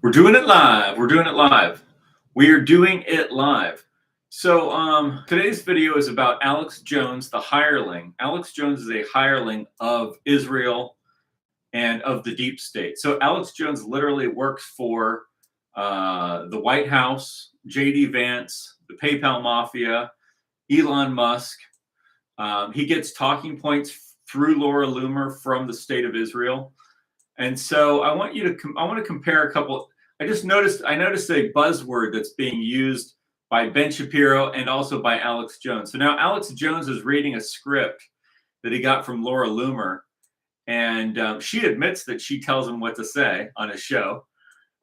We're doing it live. We're doing it live. We are doing it live. So today's video is about Alex Jones, the hireling. Alex Jones is a hireling of Israel and of the deep state. So Alex Jones literally works for the White House, J.D. Vance, the PayPal Mafia, Elon Musk. He gets talking points through Laura Loomer from the state of Israel. And so I want to compare a couple. I noticed a buzzword that's being used by Ben Shapiro and also by Alex Jones. So now Alex Jones is reading a script that he got from Laura Loomer, and she admits that she tells him what to say on his show,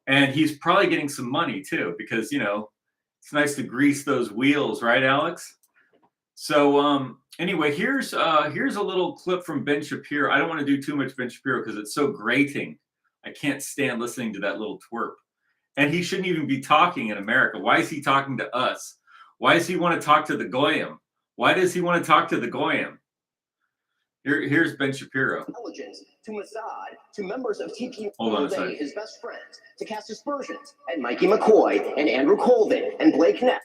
and he's probably getting some money too, because it's nice to grease those wheels, right, Alex? So anyway, here's a little clip from Ben Shapiro. I don't want to do too much Ben Shapiro because it's so grating. I can't stand listening to that little twerp. And he shouldn't even be talking in America. Why is he talking to us? Why does he want to talk to the Goyim? Why does he want to talk to the Goyim? Here's Ben Shapiro. Intelligence to Mossad, to members of TPU, his best friends, to cast aspersions at Mikey McCoy and Andrew Colvin and Blake Neff.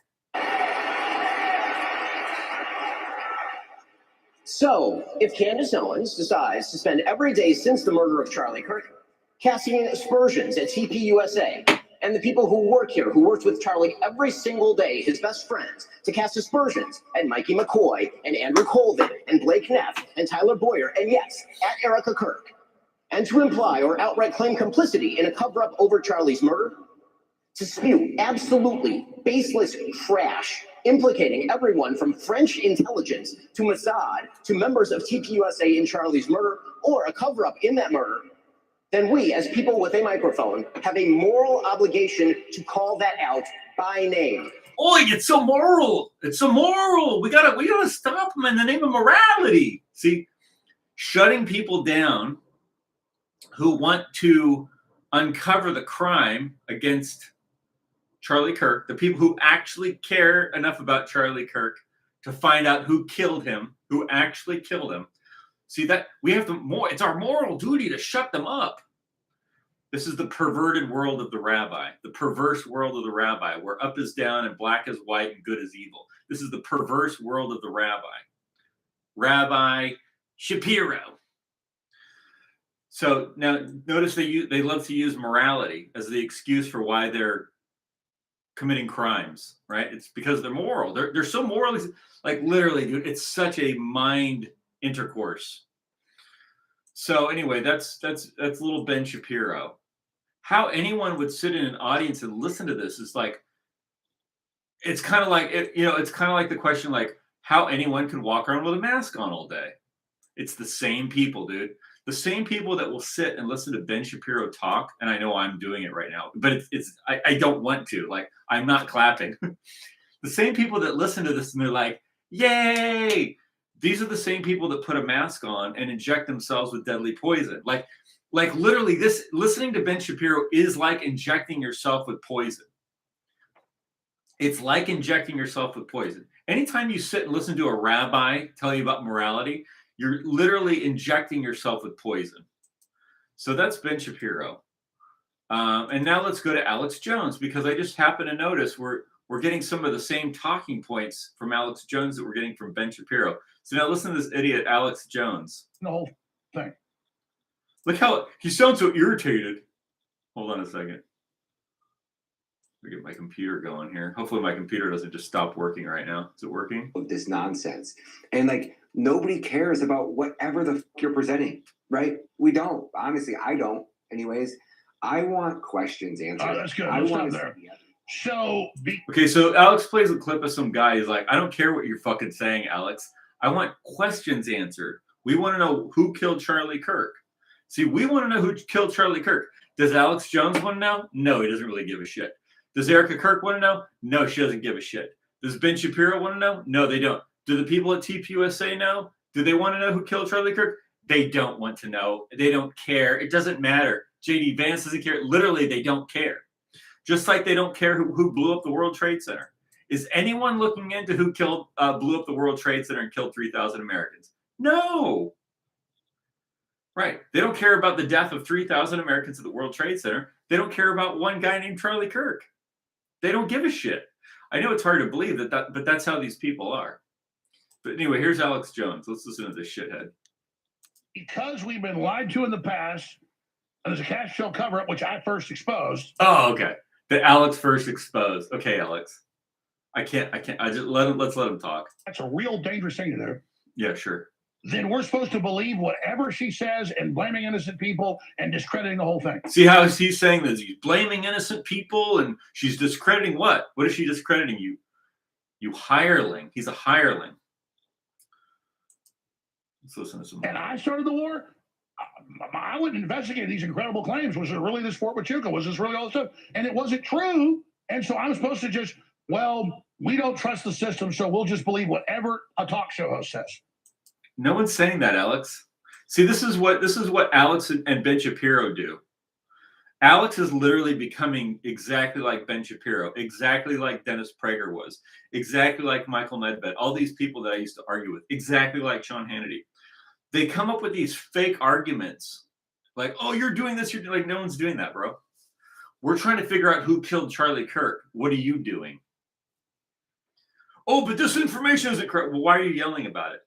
So, if Candace Owens decides to spend every day since the murder of Charlie Kirk casting aspersions at TPUSA and the people who work here, who worked with Charlie every single day, his best friends, to cast aspersions at Mikey McCoy and Andrew Colvin and Blake Neff and Tyler Boyer, and yes, at Erica Kirk, and to imply or outright claim complicity in a cover-up over Charlie's murder, to spew absolutely baseless trash implicating everyone from French intelligence to Mossad to members of TPUSA in Charlie's murder or a cover-up in that murder, then we, as people with a microphone, have a moral obligation to call that out by name. Oh, it's so moral. It's so moral. We gotta stop them in the name of morality. See, shutting people down who want to uncover the crime against Charlie Kirk, the people who actually care enough about Charlie Kirk to find out who killed him, who actually killed him. See, that we have it's our moral duty to shut them up. This is the perverted world of the rabbi, the perverse world of the rabbi, where up is down and black is white and good is evil. This is the perverse world of the rabbi. Rabbi Shapiro. So now notice they love to use morality as the excuse for why they're committing crimes, right? It's because they're moral. They're so morally, like literally, dude, it's such a mind intercourse. So anyway, that's little Ben Shapiro. How anyone would sit in an audience and listen to this is like, it's kind of like it's kind of like the question like how anyone could walk around with a mask on all day. It's the same people, dude. The same people that will sit and listen to Ben Shapiro talk, and I know I'm doing it right now, but I don't want to. Like, I'm not clapping. The same people that listen to this and they're like, yay! These are the same people that put a mask on and inject themselves with deadly poison. Like literally, listening to Ben Shapiro is like injecting yourself with poison. It's like injecting yourself with poison. Anytime you sit and listen to a rabbi tell you about morality, you're literally injecting yourself with poison. So that's Ben Shapiro. And now let's go to Alex Jones, because I just happen to notice we're getting some of the same talking points from Alex Jones that we're getting from Ben Shapiro. So now listen to this idiot, Alex Jones. The whole thing. Look how he sounds so irritated. Hold on a second. Let me get my computer going here. Hopefully my computer doesn't just stop working right now. Is it working? This nonsense. And like, nobody cares about whatever the you're presenting, right? We don't. Honestly, I don't. Anyways, I want questions answered. All right, that's good. Let's stop there. Okay, so Alex plays a clip of some guy. He's like, I don't care what you're fucking saying, Alex. I want questions answered. We want to know who killed Charlie Kirk. See, we want to know who killed Charlie Kirk. Does Alex Jones want to know? No, he doesn't really give a shit. Does Erica Kirk want to know? No, she doesn't give a shit. Does Ben Shapiro want to know? No, they don't. Do the people at TPUSA know? Do they want to know who killed Charlie Kirk? They don't want to know. They don't care. It doesn't matter. J.D. Vance doesn't care. Literally, they don't care. Just like they don't care who blew up the World Trade Center. Is anyone looking into who blew up the World Trade Center and killed 3,000 Americans? No. Right. They don't care about the death of 3,000 Americans at the World Trade Center. They don't care about one guy named Charlie Kirk. They don't give a shit. I know it's hard to believe but that's how these people are. But anyway, here's Alex Jones. Let's listen to this shithead. Because we've been lied to in the past, and there's a cash show cover-up, which I first exposed. Oh, okay. That Alex first exposed. Okay, Alex. I can't. Let's let him talk. That's a real dangerous thing to do. Yeah, sure. Then we're supposed to believe whatever she says and blaming innocent people and discrediting the whole thing. See how he's saying that he's blaming innocent people and she's discrediting what? What is she discrediting? You hireling. He's a hireling. Let's listen to some. And I started the war. I went and investigated these incredible claims. Was it really this Fort Huachuca? Was this really all this stuff? And it wasn't true. And so I'm supposed to just, well, we don't trust the system, so we'll just believe whatever a talk show host says. No one's saying that, Alex. See, this is what Alex and Ben Shapiro do. Alex is literally becoming exactly like Ben Shapiro, exactly like Dennis Prager was, exactly like Michael Nedved, all these people that I used to argue with, exactly like Sean Hannity. They come up with these fake arguments like, oh, you're doing this. You're like, no one's doing that, bro. We're trying to figure out who killed Charlie Kirk. What are you doing? Oh, but this information isn't correct. Well, why are you yelling about it?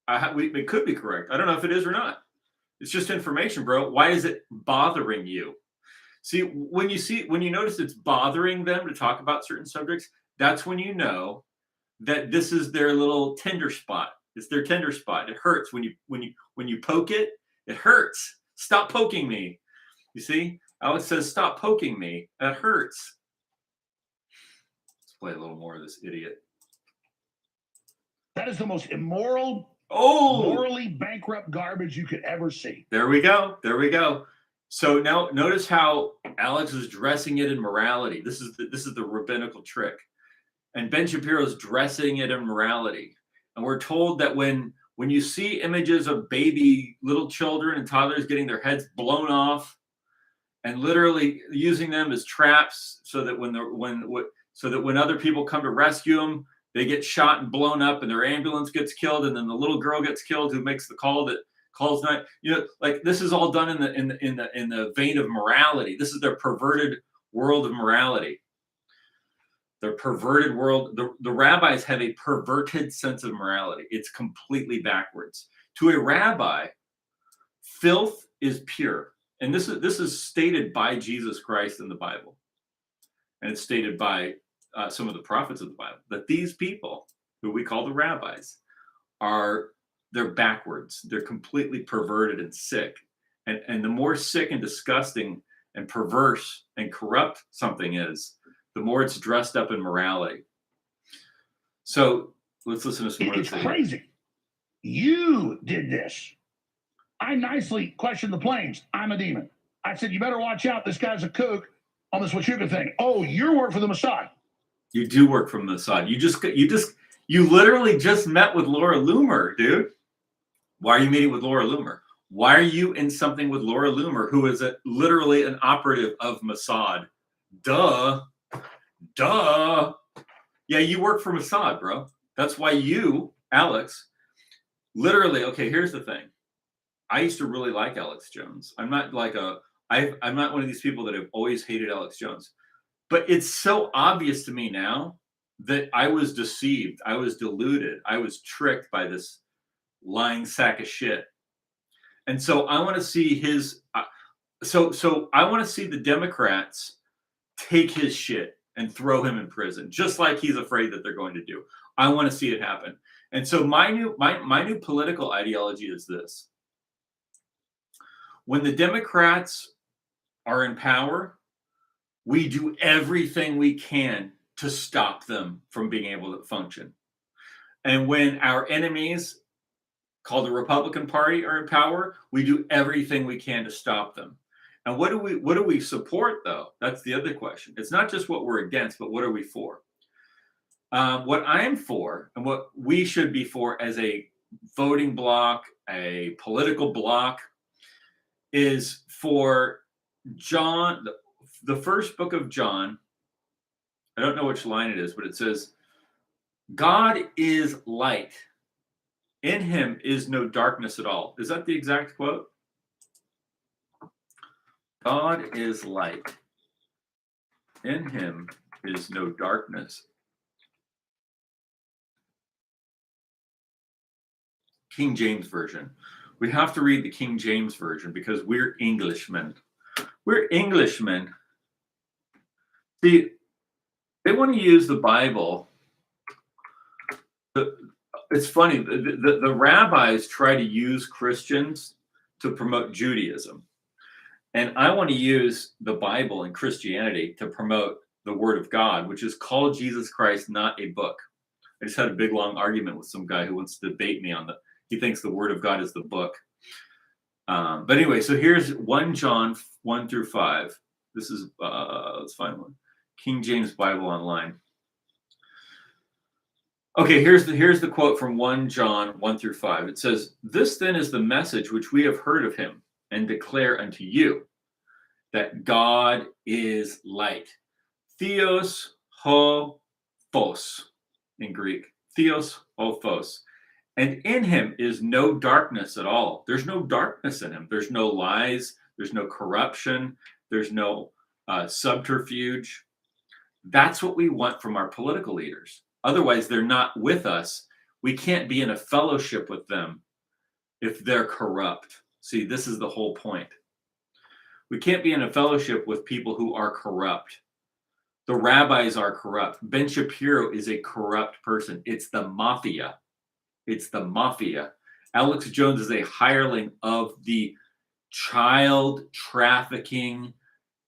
It could be correct. I don't know if it is or not. It's just information, bro. Why is it bothering you? See, when you notice it's bothering them to talk about certain subjects, that's when you know that this is their little tender spot. It's their tender spot. It hurts when you poke it. It hurts. Stop poking me. You see, Alex says, "Stop poking me. That hurts." Let's play a little more of this idiot. That is the most immoral, morally bankrupt garbage you could ever see. There we go. There we go. So now notice how Alex is dressing it in morality. This is the rabbinical trick. And Ben Shapiro's dressing it in morality. And we're told that when you see images of baby little children and toddlers getting their heads blown off and literally using them as traps so that when other people come to rescue them, they get shot and blown up and their ambulance gets killed, and then the little girl gets killed who makes the call that calls night. Like this is all done in the vein of morality. This is their perverted world of morality. Their perverted world. The rabbis have a perverted sense of morality. It's completely backwards. To a rabbi, filth is pure. And this is stated by Jesus Christ in the Bible. And it's stated by some of the prophets of the Bible, that these people, who we call the rabbis, they're backwards. They're completely perverted and sick. And the more sick and disgusting and perverse and corrupt something is, the more it's dressed up in morality. So let's listen to some more. It's crazy. You did this. I nicely questioned the planes. I'm a demon. I said, you better watch out. This guy's a kook on this Huachuca thing. Oh, you work for the Mossad. You do work for the Mossad. You literally just met with Laura Loomer, dude. Why are you meeting with Laura Loomer? Why are you in something with Laura Loomer, who is literally an operative of Mossad? Duh. Yeah, you work for Mossad, bro. That's why you, Alex, literally. Okay, here's the thing. I used to really like Alex Jones. I'm not one of these people that have always hated Alex Jones. But it's so obvious to me now that I was deceived. I was deluded. I was tricked by this lying sack of shit. And so I want to see I want to see the Democrats take his shit and throw him in prison, just like he's afraid that they're going to do. I want to see it happen. And so my new political ideology is this. When the Democrats are in power, we do everything we can to stop them from being able to function. And when our enemies, called the Republican Party, are in power, we do everything we can to stop them. And what do we support, though? That's the other question. It's not just what we're against, but what are we for? What I'm for, and what we should be for as a voting bloc, a political bloc, is for John, the first book of John. I don't know which line it is, but it says, God is light. In him is no darkness at all. Is that the exact quote? God is light. In him is no darkness. King James Version. We have to read the King James Version because we're Englishmen. We're Englishmen. See, they want to use the Bible. It's funny, the rabbis try to use Christians to promote Judaism. And I want to use the Bible and Christianity to promote the Word of God, which is called Jesus Christ, not a book. I just had a big long argument with some guy who wants to debate me on he thinks the Word of God is the book. But anyway, so here's 1 John 1 through 5. This is, let's find one. King James Bible Online. Okay, here's the quote from 1 John 1 through 5. It says, "This then is the message which we have heard of him and declare unto you, that God is light. Theos ho phos in Greek. Theos ho phos. And in him is no darkness at all." There's no darkness in him. There's no lies. There's no corruption. There's no subterfuge. That's what we want from our political leaders. Otherwise, they're not with us. We can't be in a fellowship with them if they're corrupt. See, this is the whole point. We can't be in a fellowship with people who are corrupt. The rabbis are corrupt. Ben Shapiro is a corrupt person. It's the mafia. It's the mafia. Alex Jones is a hireling of the child trafficking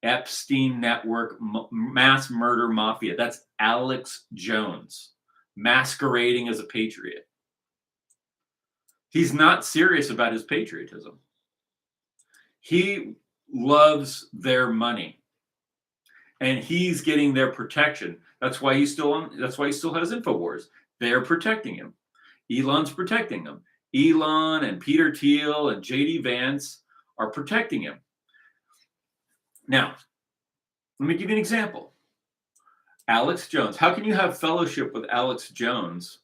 Epstein network mass murder mafia. That's Alex Jones masquerading as a patriot. He's not serious about his patriotism. He loves their money, and he's getting their protection. That's why he's still on. That's why he still has Infowars. They're protecting him. Elon's protecting him. Elon and Peter Thiel and JD Vance are protecting him. Now, let me give you an example. Alex Jones. How can you have fellowship with Alex Jones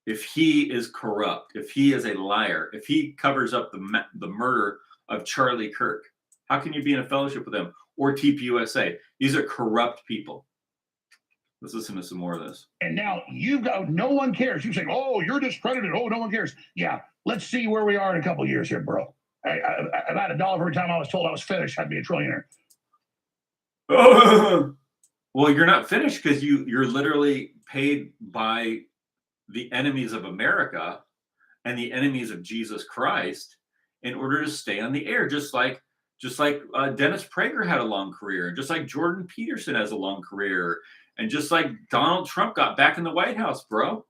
if he is corrupt, if he is a liar, if he covers up the murder of Charlie Kirk? How can you be in a fellowship with them? Or TPUSA? These are corrupt people. Let's listen to some more of this. And now you've got, no one cares. You say, oh, you're discredited. Oh, no one cares. Yeah, let's see where we are in a couple of years here, bro. About $1 every time I was told I was finished, I'd be a trillionaire. Well, you're not finished because you're literally paid by the enemies of America and the enemies of Jesus Christ in order to stay on the air, just like Dennis Prager had a long career, and just like Jordan Peterson has a long career, and just like Donald Trump got back in the White House, bro.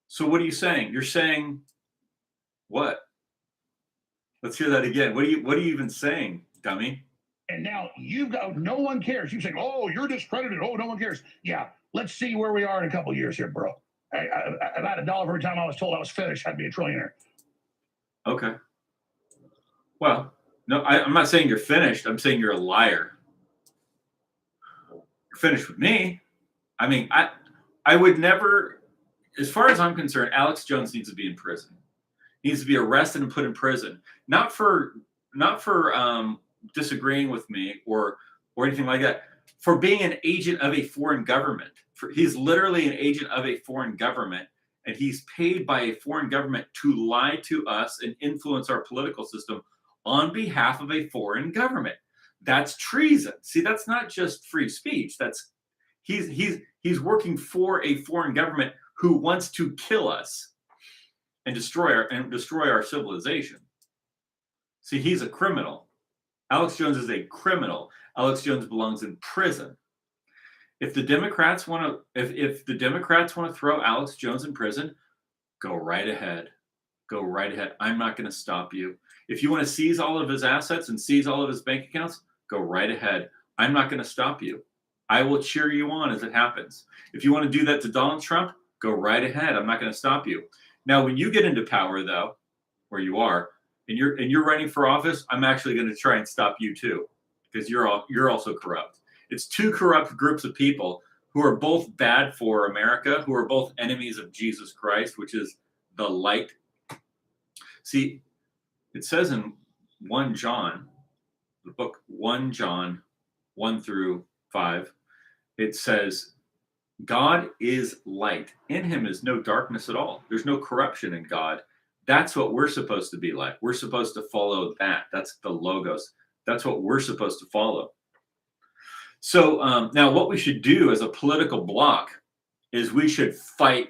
So what are you saying? You're saying what? Let's hear that again. What are you even saying, dummy? And now you've got, no one cares. You say, oh, you're discredited. Oh, no one cares. Yeah, let's see where we are in a couple of years here, bro. About $1 every time I was told I was finished, I'd be a trillionaire. Okay. Well, no, I'm not saying you're finished. I'm saying you're a liar. You're finished with me. I mean, I would never, as far as I'm concerned, Alex Jones needs to be in prison. He needs to be arrested and put in prison. Not for disagreeing with me or anything like that. For being an agent of a foreign government. He's literally an agent of a foreign government, and he's paid by a foreign government to lie to us and influence our political system on behalf of a foreign government. That's treason. See, that's not just free speech. That's he's working for a foreign government who wants to kill us and destroy our civilization. See, he's a criminal. Alex Jones is a criminal. Alex Jones belongs in prison. If the Democrats want to, if the Democrats want to throw Alex Jones in prison, go right ahead. Go right ahead. I'm not going to stop you. If you want to seize all of his assets and seize all of his bank accounts, go right ahead. I'm not going to stop you. I will cheer you on as it happens. If you want to do that to Donald Trump, go right ahead. I'm not going to stop you. Now, when you get into power, though, where you are, and you're running for office, I'm actually going to try and stop you too, because you're also corrupt. It's two corrupt groups of people who are both bad for America, who are both enemies of Jesus Christ, which is the light. See, it says in 1 John, the book 1 John 1 through 5, it says, God is light. In him is no darkness at all. There's no corruption in God. That's what we're supposed to be like. We're supposed to follow that. That's the logos. That's what we're supposed to follow. So now what we should do as a political bloc is we should fight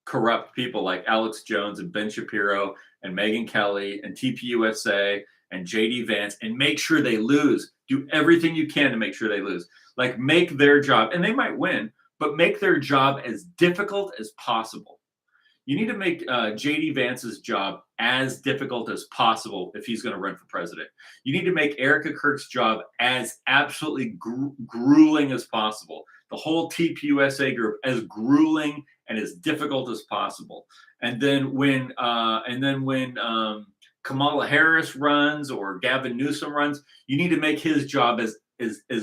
corrupt people like Alex Jones and Ben Shapiro and Megyn Kelly and TPUSA and JD Vance and make sure they lose. Do everything you can to make sure they lose. Like make their job, and they might win, but make their job as difficult as possible. You need to make JD Vance's job as difficult as possible if he's going to run for president. You need to make Erica Kirk's job as absolutely grueling as possible. The whole TPUSA group as grueling and as difficult as possible. And then when Kamala Harris runs or Gavin Newsom runs, you need to make his job as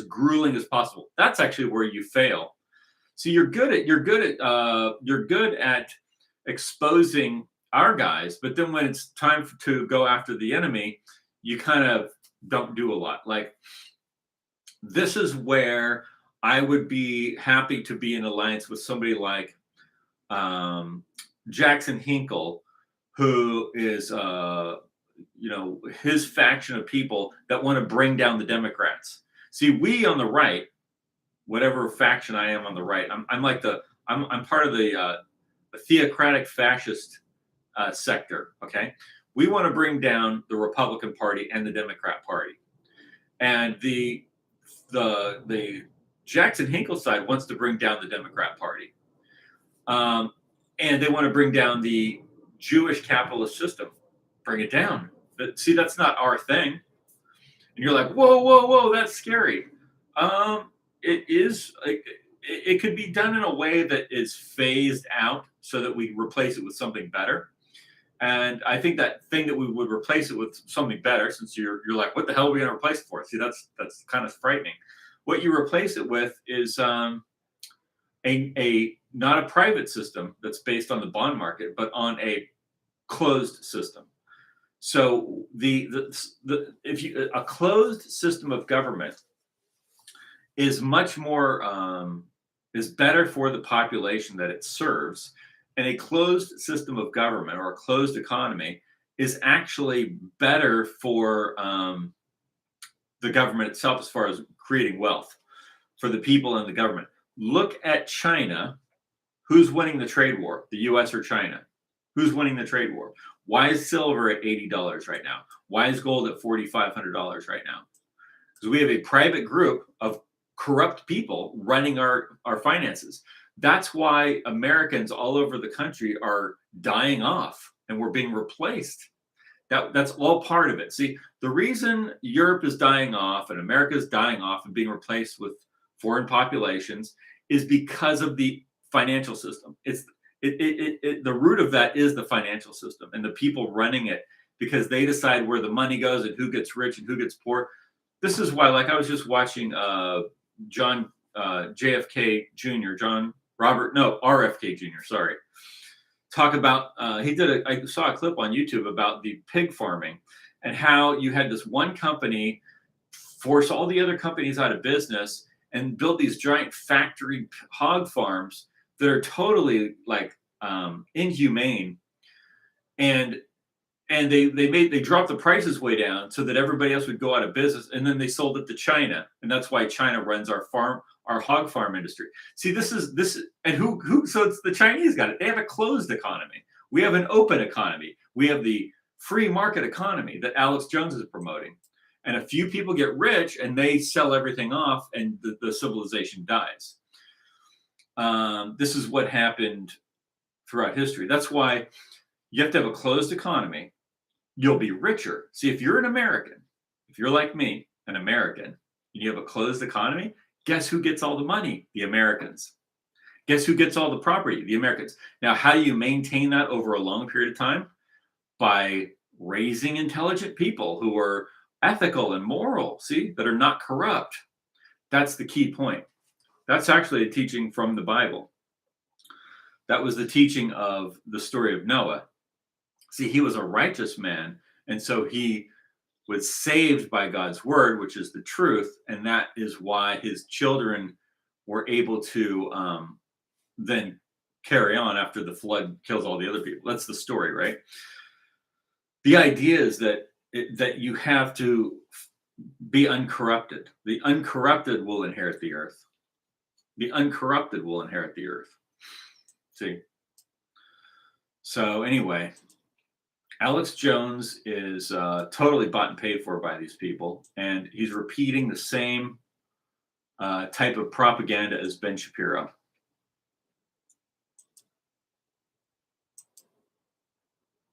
grueling as possible. That's actually where you fail. So you're good at exposing our guys, but then when it's time to go after the enemy, you kind of don't do a lot. Like this is where I would be happy to be in alliance with somebody like Jackson Hinkle, who is his faction of people that want to bring down the Democrats. See, we on the right, whatever faction I am on the right, I'm part of the theocratic fascist sector. Okay, we want to bring down the Republican Party and the Democrat Party, and the Jackson Hinkle side wants to bring down the Democrat Party, and they want to bring down the Jewish capitalist system. Bring it down. But see, that's not our thing. And you're like, whoa, that's scary. It is. It could be done in a way that is phased out so that we replace it with something better. And I think that thing that we would replace it with something better, since you're like, what the hell are we going to replace it for? See, that's kind of frightening. What you replace it with is a not a private system that's based on the bond market, but on a closed system. So a closed system of government is much more is better for the population that it serves, and a closed system of government or a closed economy is actually better for the government itself as far as creating wealth for the people and the government. Look at China. Who's winning the trade war? The U.S. or China? Who's winning the trade war? Why is silver at $80 right now? Why is gold at $4,500 right now? Because we have a private group of corrupt people running our finances. That's why Americans all over the country are dying off and we're being replaced. That's all part of it. See, the reason Europe is dying off and America is dying off and being replaced with foreign populations is because of the financial system. The root of that is the financial system and the people running it, because they decide where the money goes and who gets rich and who gets poor. This is why, like, I was just watching John JFK Jr., RFK Jr., sorry, talk about, I saw a clip on YouTube about the pig farming and how you had this one company force all the other companies out of business and build these giant factory hog farms that are totally like inhumane, and they dropped the prices way down so that everybody else would go out of business, and then they sold it to China, and that's why China runs our hog farm industry. See, this and who so it's the Chinese got it. They have a closed economy. We have an open economy. We have the free market economy that Alex Jones is promoting, and a few people get rich and they sell everything off, and the civilization dies. This is what happened throughout history. That's why you have to have a closed economy. You'll be richer. See, if you're an American, if you're like me, an American, and you have a closed economy, guess who gets all the money? The Americans. Guess who gets all the property? The Americans. Now, how do you maintain that over a long period of time? By raising intelligent people who are ethical and moral, see, that are not corrupt. That's the key point. That's actually a teaching from the Bible. That was the teaching of the story of Noah. See, he was a righteous man, and so he was saved by God's word, which is the truth, and that is why his children were able to then carry on after the flood kills all the other people. That's the story, right? The idea is that that you have to be uncorrupted. The uncorrupted will inherit the earth. The uncorrupted will inherit the earth. See? So anyway, Alex Jones is totally bought and paid for by these people, and he's repeating the same type of propaganda as Ben Shapiro.